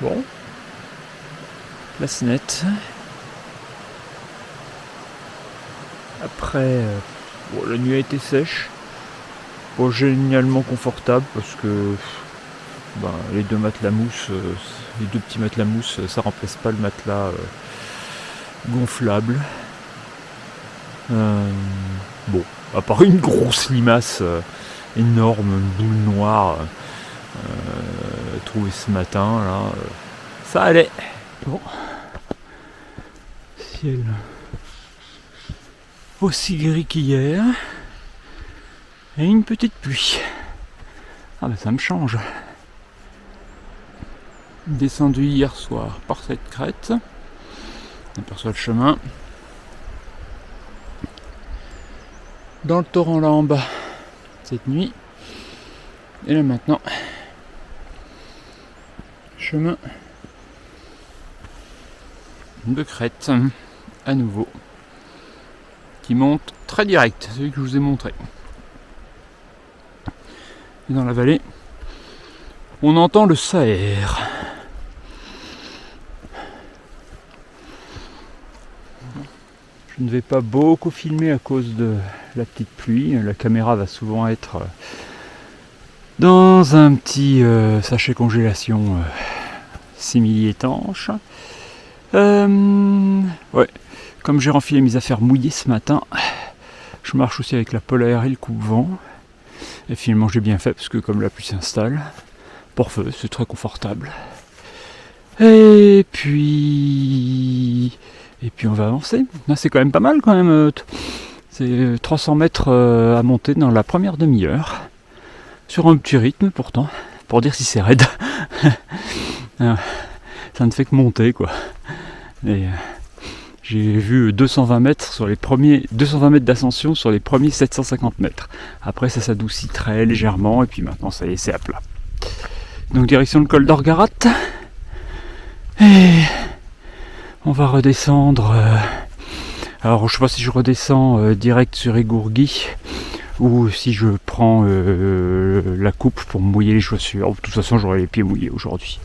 Bon, place nette. Après, la nuit a été sèche. Pas génialement confortable parce que les deux matelas mousse, les deux petits matelas mousse, ça remplace pas le matelas gonflable. Bon, à part une grosse limace énorme, une boule noire trouvée ce matin, là, ça allait. Bon, ciel aussi gris qu'hier et une petite pluie. Ah ça me change. Descendu hier soir par cette crête, on aperçoit le chemin. Dans le torrent là en bas cette nuit, et là maintenant chemin de crête à nouveau qui monte très direct, celui que je vous ai montré. Et dans la vallée on entend le Saër. Je ne vais pas beaucoup filmer à cause de la petite pluie. La caméra va souvent être dans un petit sachet congélation simili-étanche. Ouais. Comme j'ai renfilé mes affaires mouillées ce matin, je marche aussi avec la polaire et le coupe-vent. Et finalement j'ai bien fait parce que comme la pluie s'installe, pare-feu, c'est très confortable. Et puis on va avancer. Là c'est quand même pas mal quand même. C'est 300 mètres à monter dans la première demi-heure. Sur un petit rythme pourtant, pour dire si c'est raide. Ça ne fait que monter quoi. Et j'ai vu 220 mètres sur les premiers 220 mètres d'ascension sur les premiers 750 mètres. Après ça s'adoucit très légèrement et puis maintenant ça y est, c'est à plat. Donc direction le col d'Orgarat. Et on va redescendre. Alors je sais pas si je redescends direct sur Égourgui ou si je prends la coupe pour mouiller les chaussures. De toute façon j'aurai les pieds mouillés aujourd'hui.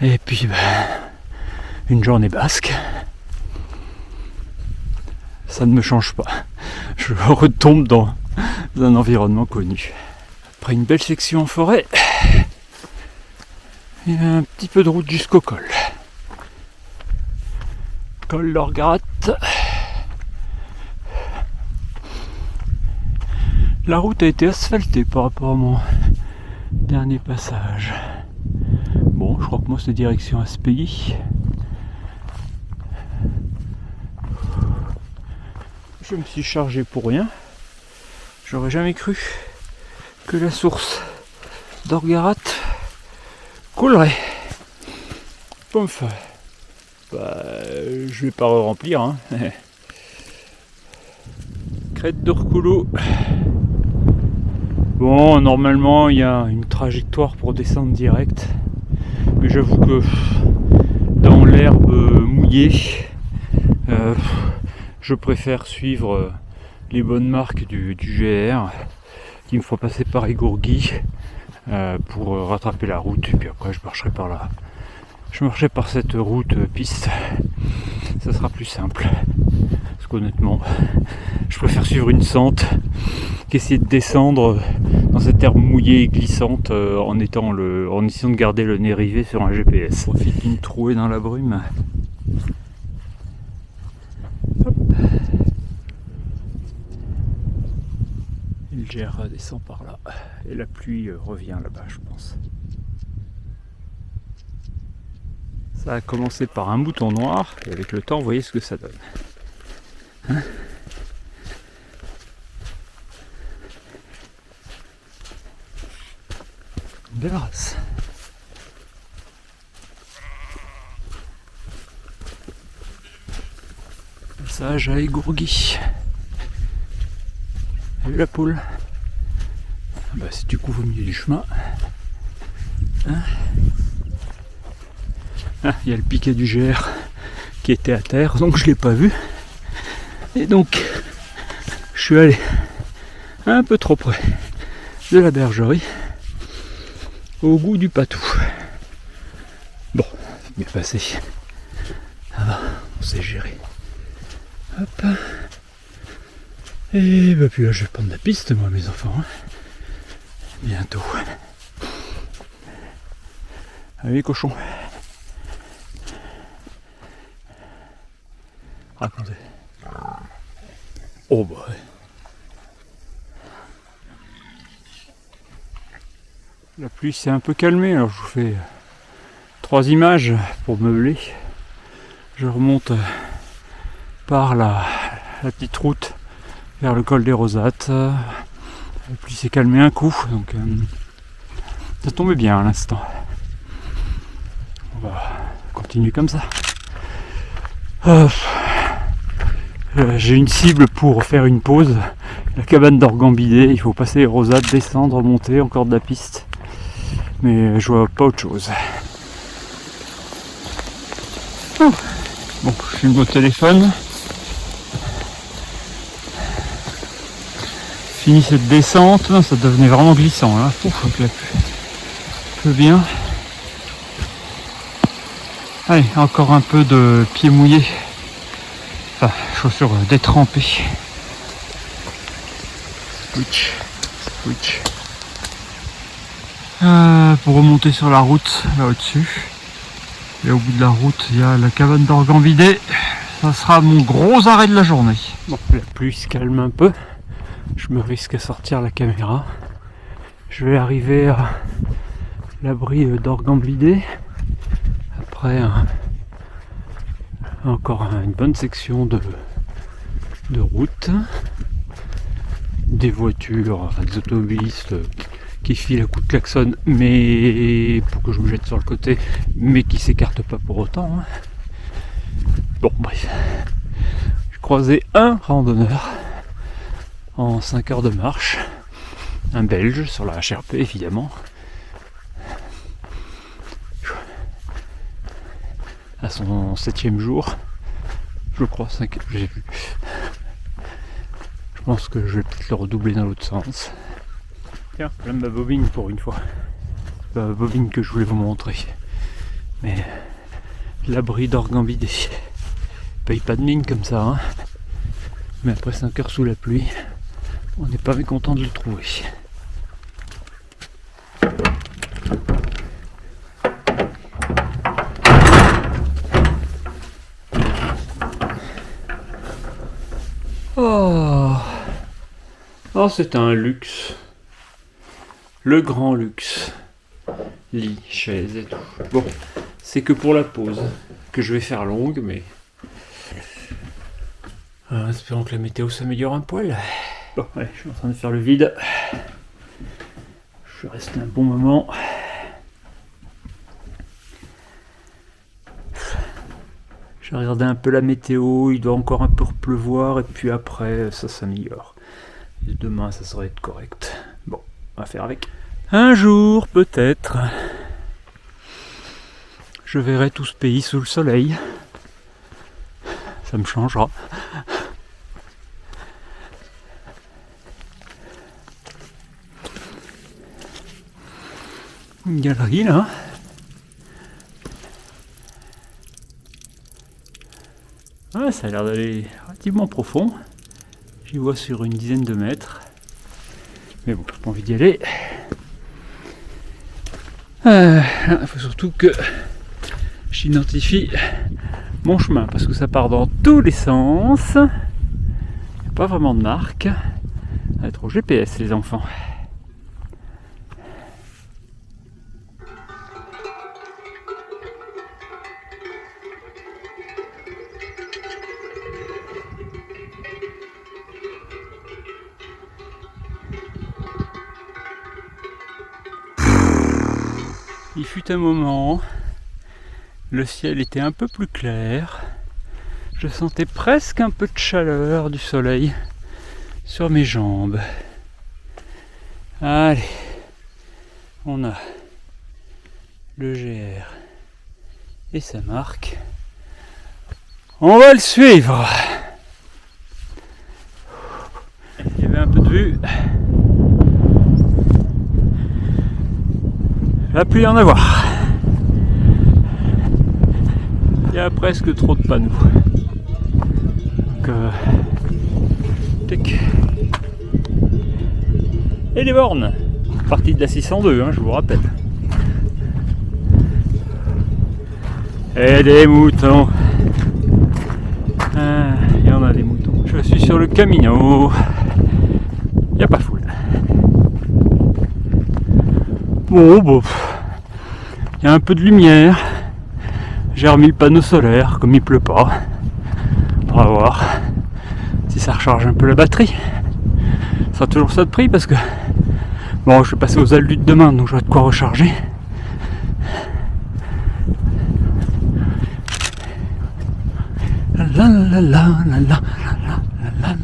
Et puis une journée basque. Ça ne me change pas. Je retombe dans un environnement connu. Après une belle section en forêt, il y a un petit peu de route jusqu'au col. Col d'Orgarat. La route a été asphaltée par rapport à mon dernier passage. Bon, je crois que moi c'est direction Aspéi. Je me suis chargé pour rien. J'aurais jamais cru que la source d'Orgarat coulerait. Pouf. Je vais pas remplir. Hein. Crête d'Orculo. Bon, normalement il y a une trajectoire pour descendre direct. Mais j'avoue que dans l'herbe mouillée, je préfère suivre les bonnes marques du GR qui me fera passer par Égourgui pour rattraper la route et puis après je marcherai par là. Je marcherai par cette route piste, ça sera plus simple. Parce qu'honnêtement, je préfère suivre une sente qu'essayer de descendre dans cette herbe mouillée et glissante en essayant de garder le nez rivé sur un GPS. On profite d'une trouée dans la brume. Hop. Et le GR descend par là. Et la pluie revient là-bas, je pense. Ça a commencé par un mouton noir, et avec le temps, vous voyez ce que ça donne. Hein ? Belle race. Passage à Égourgui. Et la poule. C'est du coup au milieu du chemin. Hein ? Il y a le piquet du GR qui était à terre, donc je l'ai pas vu. Et donc, je suis allé un peu trop près de la bergerie au goût du patou. Bon, c'est bien passé. Ça va, on sait gérer. Hop. Et bah puis là je vais prendre la piste moi mes enfants. Bientôt. Allez cochon. Racontez. Oh bah ouais. La pluie s'est un peu calmée, alors je vous fais 3 images pour meubler. Je remonte par la petite route vers le col des Rosates. La pluie s'est calmée un coup, donc ça tombait bien à l'instant. On va continuer comme ça. J'ai une cible pour faire une pause. La cabane d'Orgambidé, il faut passer les Rosates, descendre, remonter, encore de la piste. Mais je vois pas autre chose. Oh. Bon, je suis au téléphone. Fini cette descente, ça devenait vraiment glissant là. Ouf, avec la pluie. Un peu bien. Allez, encore un peu de pieds mouillés. Enfin, chaussures détrempées. Switch. Pour remonter sur la route, là au-dessus. Et au bout de la route, il y a la cabane d'Orgambidé. Ça sera mon gros arrêt de la journée. Bon, la pluie se calme un peu. Je me risque à sortir la caméra. Je vais arriver à l'abri d'Orgambidé. Après, encore une bonne section de route. Des voitures, enfin des automobilistes qui filent à coups de klaxon, mais pour que je me jette sur le côté, mais qui s'écartent pas pour autant. Hein. Bon, bref. J'ai croisé un randonneur en 5 heures de marche, un Belge sur la HRP évidemment. À son 7e jour, je crois, 5, j'ai vu. Je pense que je vais peut-être le redoubler dans l'autre sens. Tiens, là ma bobine pour une fois. C'est pas la bobine que je voulais vous montrer. Mais l'abri d'Orgambidé. Paye pas de mine comme ça, hein. Mais après 5 heures sous la pluie, on n'est pas mécontent de le trouver. Oh, c'est un luxe. Le grand luxe. Lit, chaise et tout. Bon, c'est que pour la pause, que je vais faire longue, mais... espérons que la météo s'améliore un poil. Bon, allez, je suis en train de faire le vide. Je suis resté un bon moment. J'ai regardé un peu la météo, il doit encore un peu pleuvoir, et puis après, ça s'améliore. Et demain, ça serait être correct. Bon, on va faire avec. Un jour, peut-être, je verrai tout ce pays sous le soleil. Ça me changera. Une galerie, là. Ouais, ça a l'air d'aller relativement profond. J'y vois sur une dizaine de mètres. Mais bon, j'ai pas envie d'y aller. Il faut surtout que j'identifie mon chemin, parce que ça part dans tous les sens. Il n'y a pas vraiment de marque. Ça va être au GPS, les enfants. Il fut un moment, le ciel était un peu plus clair, je sentais presque un peu de chaleur du soleil sur mes jambes. Allez, on a le GR et sa marque. On va le suivre. Il y avait un peu de vue. Il va plus y en avoir. Il y a presque trop de panneaux. Donc, tac. Et les bornes. Partie de la 602, hein, je vous rappelle. Et des moutons. Il y en a des moutons. Je suis sur le Camino. Il n'y a pas foule. Bon, il y a un peu de lumière. J'ai remis le panneau solaire, comme il pleut pas. On va voir si ça recharge un peu la batterie. Ça sera toujours ça de prix parce que bon, je vais passer aux Aldudes demain, donc j'aurai de quoi recharger. La la la la la la la la.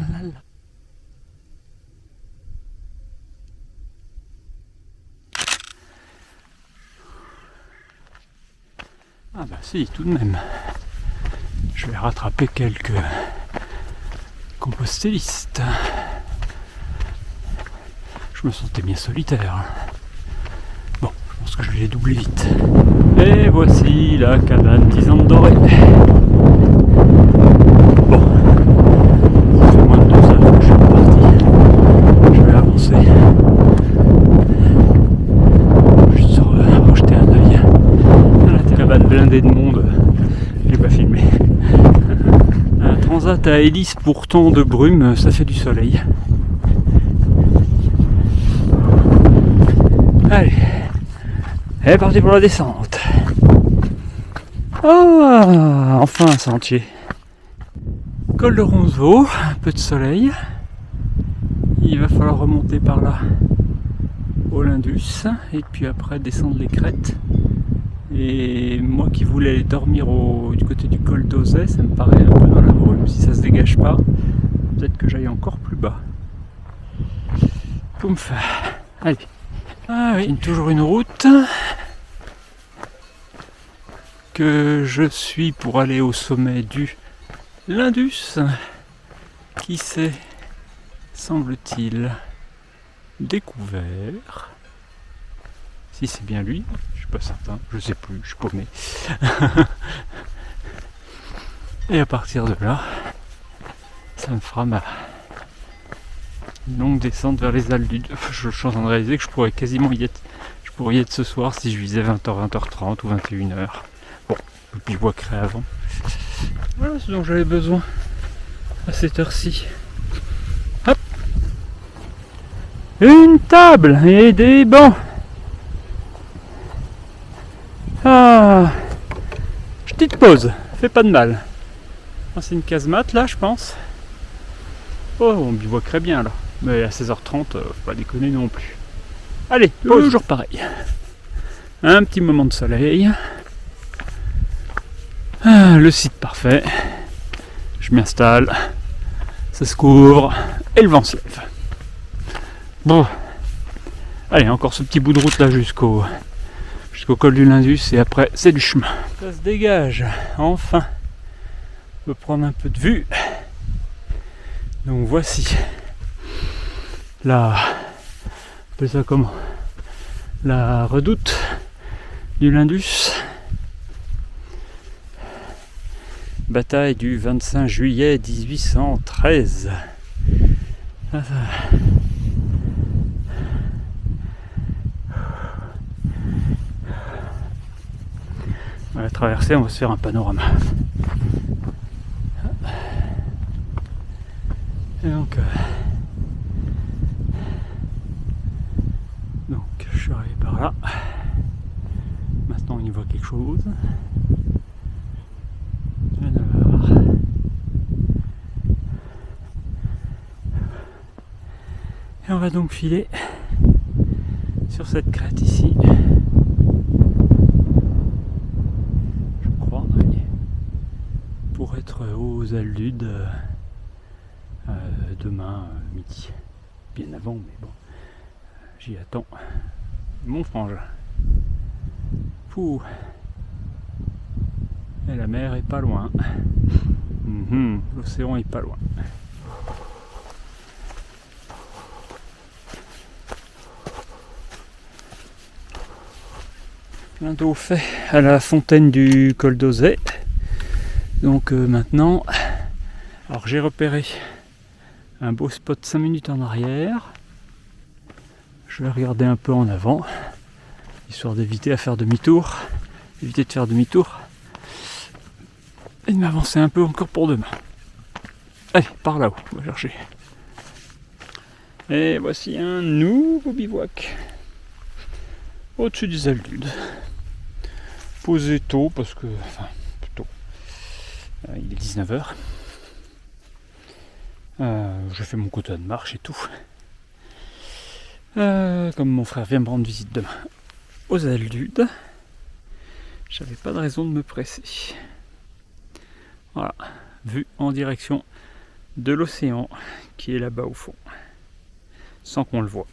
Ah bah si, tout de même. Je vais rattraper quelques compostellistes. Je me sentais bien solitaire. Bon, je pense que je vais les doubler vite. Et voici la cabane tisane dorée. Bon, ça fait moins de 2 heures que je suis reparti. Je vais avancer. Juste rejeter un œil dans la cabane blindée de monde. Je l'ai pas filmé. Un transat à hélice pourtant de brume, ça fait du soleil. Allez, elle est partie pour la descente. Ah, enfin un sentier. Col de Roncevaux, un peu de soleil. Il va falloir remonter par là au Lindus et puis après descendre les crêtes. Et moi qui voulais dormir du côté du col d'Auzet, ça me paraît un peu dans la brume. Si ça se dégage pas, peut-être que j'aille encore plus bas. Poumf. Allez. Ah oui, toujours une route que je suis pour aller au sommet du Lindus, qui s'est, semble-t-il, découvert. Si c'est bien lui, je suis pas certain, je sais plus, je suis paumé. Et à partir de là, ça me fera ma longue descente vers les Aldudes. Je suis en train de réaliser que je pourrais quasiment y être. Je pourrais y être ce soir si je visais 20h, 20h30 ou 21h. Bon, je bivouaquerai avant. Voilà ce dont j'avais besoin à cette heure-ci. Hop, une table et des bancs. Ah, petite pause, fait pas de mal. Ah, c'est une casemate là, je pense. Oh, on bivouaquerait bien là. Mais à 16h30, faut pas déconner non plus. Allez, toujours pareil. Un petit moment de soleil. Ah, le site parfait. Je m'installe. Ça se couvre. Et le vent se lève. Bon. Allez, encore ce petit bout de route là jusqu'au col du Lindus. Et après, c'est du chemin. Ça se dégage. Enfin. On peut prendre un peu de vue. Donc voici. Là. On appelle ça comment ? La redoute du Lindus. Bataille du 25 juillet 1813. On va la traverser, on va se faire un panorama. Et donc je suis arrivé par là. Maintenant on y voit quelque chose. Et on va donc filer sur cette crête ici. Je crois, pour être aux Aldudes demain midi. Bien avant, mais bon, j'y attends. Mon frangin. Pouh. Et la mer est pas loin. L'océan est pas loin. Plein d'eau fait à la fontaine du col d'Auzet. Donc maintenant, alors j'ai repéré un beau spot 5 minutes en arrière. Je vais regarder un peu en avant, histoire d'éviter de faire demi-tour et de m'avancer un peu encore pour demain. Allez, par là-haut, on va chercher. Et voici un nouveau bivouac au-dessus des Aldudes. Posé tôt parce que, enfin, tôt. Il est 19h. Je fais mon quota de marche et tout. Comme mon frère vient me rendre visite demain aux Aldudes, j'avais pas de raison de me presser. Voilà, vue en direction de l'océan qui est là-bas au fond, sans qu'on le voit.